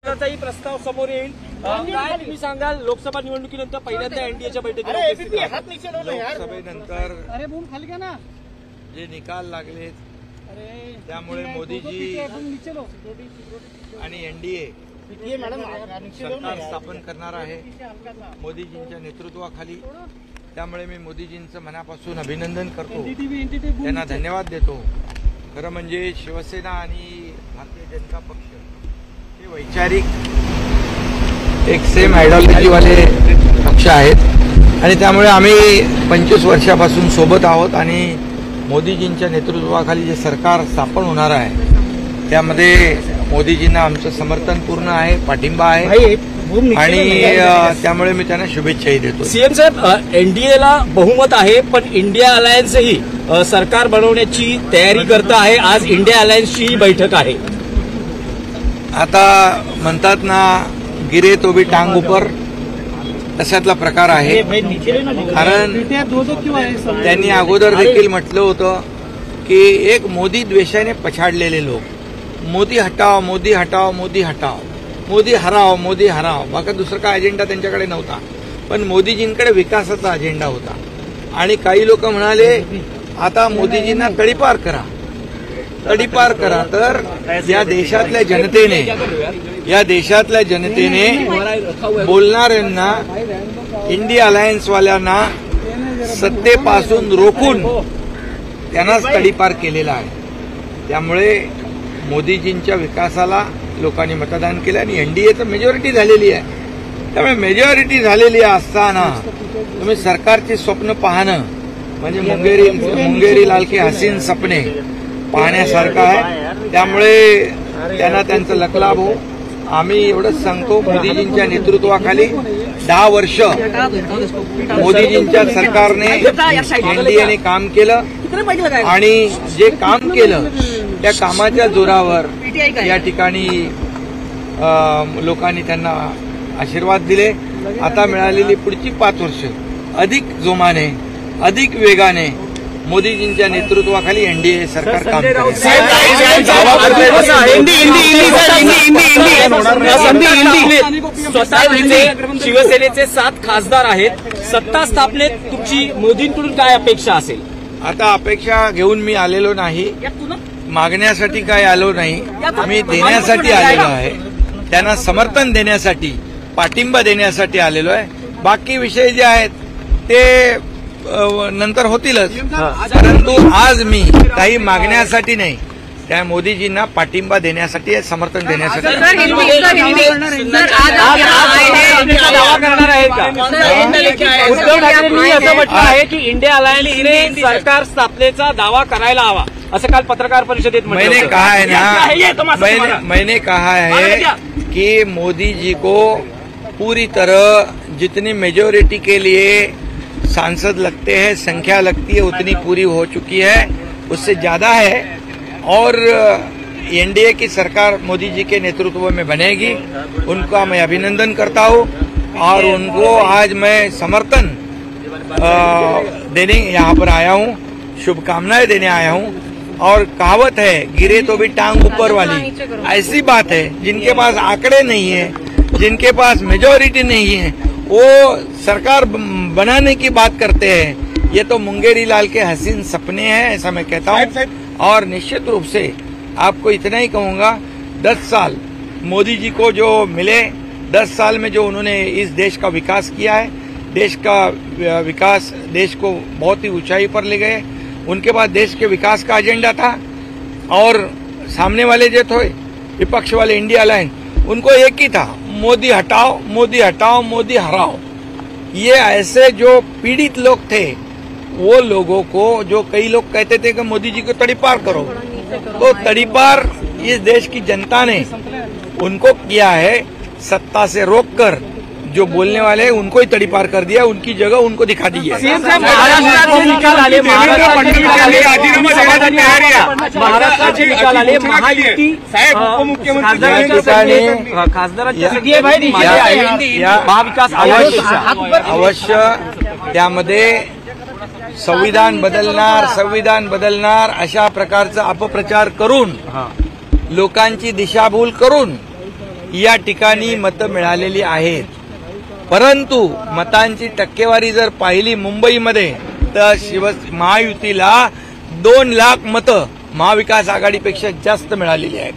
त्याचाही प्रस्ताव समोर येईल। काय तुम्ही सांगाल लोकसभा निवडणुकीनंतर पहिल्यांदा एनडीएच्या बैठकीला लोकसभेनंतर जे निकाल लागले त्यामुळे मोदीजी आणि एनडीए सरकार स्थापन करणार आहे मोदीजींच्या नेतृत्वाखाली। त्यामुळे मी मोदीजींचं मनापासून अभिनंदन करतो, त्यांना धन्यवाद देतो। खरं म्हणजे शिवसेना आणि भारतीय जनता पक्ष हे वैचारिक एक सेम आयडियोलॉजीवाले पक्ष आहेत आणि त्यामुळे आम्ही 25 वर्षापासून सोबत आहोत आणि मोदीजींच्या नेतृत्वाखाली जे सरकार स्थापन होणार आहे त्यामध्ये मोदीजींना आमचं समर्थन पूर्ण आहे, पाठिंबा आहे आणि त्यामुळे मी त्यांना शुभेच्छाही देतो। सीएम साहेब, एनडीएला बहुमत आहे पण इंडिया अलायन्सही सरकार बनवण्याची तयारी करत आहे। आज इंडिया अलायन्सची बैठक आहे। आता म्हणतात ना गिरे तो भी टांग ऊपर, तशातला प्रकार आहे। कारण त्यांनी अगोदर देखील म्हटलं होतं की एक मोदी द्वेषाने पछाडलेले लोक, मोदी हटाव मोदी हटाव मोदी हटाव, मोदी हराव मोदी हराव, बाकी दुसरा काय अजेंडा त्यांच्याकडे नव्हता। पण मोदीजींकडे विकासाचा अजेंडा होता आणि काही लोक म्हणाले आता मोदीजींना तडीपार करा, तडीपार करा। तर या देशातल्या जनतेने बोलणाऱ्यांना, इंडिया अलायन्सवाल्यांना सत्तेपासून रोखून त्यांनाच तडीपार केलेला आहे। त्यामुळे मोदीजींच्या विकासाला लोकांनी मतदान केलं आणि एनडीएचं मेजॉरिटी झालेली आहे। त्यामुळे मेजॉरिटी झालेली असताना तुम्ही सरकारची स्वप्न पाहणं म्हणजे मुंगेरी लाल की हसीन सपने पाहण्यासारखं आहे। त्यामुळे त्यांना त्यांचं लखलाभ हो। आम्ही एवढंच सांगतो, मोदीजींच्या नेतृत्वाखाली 10 वर्ष मोदीजींच्या सरकारने एनडीएने काम केलं आणि जे काम केलं त्या कामाच्या जोरावर या ठिकाणी लोकांनी त्यांना आशीर्वाद दिले। आता मिळालेली पुढची 5 वर्ष अधिक जोमाने, अधिक वेगाने मोदीजींच्या नेतृत्वाखाली एनडीए सरकार काम करेल। शिवसेनेचे 7 खासदार आहेत। सत्ता स्थापनेत तुमची मोदींकडून काय अपेक्षा असेल? आता अपेक्षा घेऊन मी आलेलो नाही, मागण्यासाठी काय आलो नाही, आम्ही देण्यासाठी आलेलो आहे। त्यांना समर्थन देण्यासाठी, पाठिंबा देण्यासाठी आलेलो आहे। बाकी विषय जे आहेत ते नंतर होतीलच, परंतु आज मी काही मागण्यासाठी नाही, त्या मोदीजींना पाठिंबा देण्यासाठी, समर्थन देण्यासाठी। दावा करणार आहेत का उद्धव ठाकरेंनी असं म्हटलं आहे की इंडिया अलायन्सने सरकार स्थापनेचा दावा करायला हवा, असं काल पत्रकार परिषदेत मैंने कहा है कि मोदी जी को पूरी तरह जितनी मेजॉरिटी के लिए सांसद लगते हैं, संख्या लगती है, उतनी पूरी हो चुकी है, उससे ज्यादा है और एनडीए की सरकार मोदी जी के नेतृत्व में बनेगी। उनका मैं अभिनंदन करता हूं और उनको आज मैं समर्थन देने यहाँ पर आया हूं, शुभकामनाएं देने आया हूं। और कहावत है गिरे तो भी टांग ऊपर वाली, ऐसी बात है जिनके पास आंकड़े नहीं है, जिनके पास मेजॉरिटी नहीं है, वो सरकार बनाने की बात करते हैं। ये तो मुंगेरी लाल के हसीन सपने हैं, ऐसा मैं कहता हूँ। और निश्चित रूप से आपको इतना ही कहूंगा, 10 साल मोदी जी को जो मिले, 10 साल में जो उन्होंने इस देश का विकास किया है, देश का विकास, देश को बहुत ही ऊंचाई पर ले गए। उनके पास देश के विकास का एजेंडा था और सामने वाले जो थे विपक्ष वाले इंडिया अलायंस, उनको एक ही था, मोदी हटाओ मोदी हटाओ मोदी हराओ। ये ऐसे जो पीड़ित लोग थे, वो लोगों को, जो कई लोग कहते थे कि मोदी जी को तड़ीपार करो, तो तड़ीपार इस देश की जनता ने उनको किया है। सत्ता से रोककर जो बोलने वाले हैं उनको ही तड़ीपार कर दिया, उनकी जगह उनको दिखा दी है। महाराष्ट्राचे निकाल आले, महायुती महाविकास अवश्य त्यामध्ये संविधान बदलणार अशा प्रकारचा अपप्रचार करून, लोकांची दिशाभूल करून या ठिकाणी मतं मिळालेली आहेत. परंतु मतांची टक्केवारी जर पाहिली मुंबईमध्ये तर महायुतीला 2 लाख मतं महाविकास आघाडीपेक्षा जास्त मिळालेली आहेत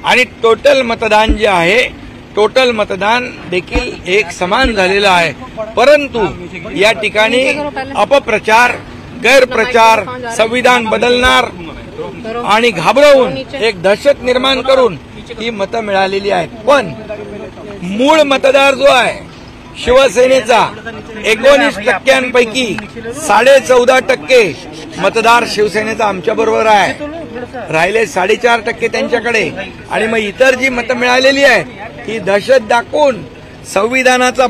आणि टोटल मतदान जे आहे टोटल मतदान देखील एक समान झालेलं आहे. परंतु या ठिकाणी अपप्रचार, गैरप्रचार, संविधान बदलणार आणि घाबरवून एक दहशत निर्माण करून ही मतं मिळालेली आहेत. पण मूळ मतदार जो आहे शिवसेनेचा 19% 14.5% मतदार शिवसेनेचा आमच्या बरोबर आहे, राहिले 4.5% त्यांच्याकडे. आणि मग इतर जी मतं मिळालेली आहे ही दहशत दाखवून, संविधानाचा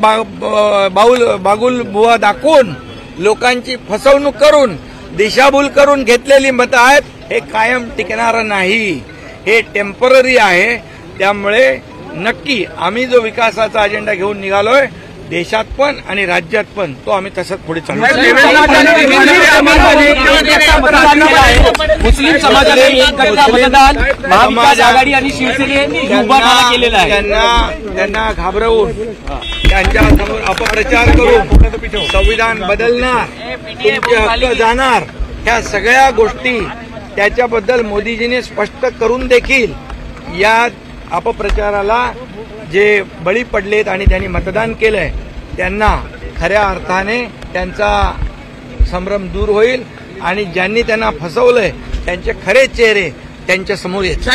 बागुल बुवा दाखवून, लोकांची फसवणूक करून, दिशाभूल करून घेतलेली मतं आहेत. हे कायम टिकणारं नाही, हे टेम्पररी आहे. त्यामुळे नक्की आम्ही जो विकासाचा अजेंडा घेऊन निघालोय देशात पण आणि राज्यात पण तो आम्ही तसंच पुढे चालू. मुस्लिम समाजाने एक गट मतदान महाविकास आघाडी आणि शिवसेनेने उभारण्याला केलेला आहे. त्यांना घाबरवून, त्यांच्यासमोर अपप्रचार करून, संविधान बदलणार, तुमचे हक्क जाणार, ह्या सगळ्या गोष्टी त्याच्याबद्दल मोदीजींनी स्पष्ट करून देखील या अपप्रचाराला जे बळी पडलेत आणि त्यांनी मतदान केलंय त्यांना खऱ्या अर्थाने त्यांचा संभ्रम दूर होईल आणि ज्यांनी त्यांना फसवलंय त्यांचे खरे चेहरे त्यांच्या समोर येतील.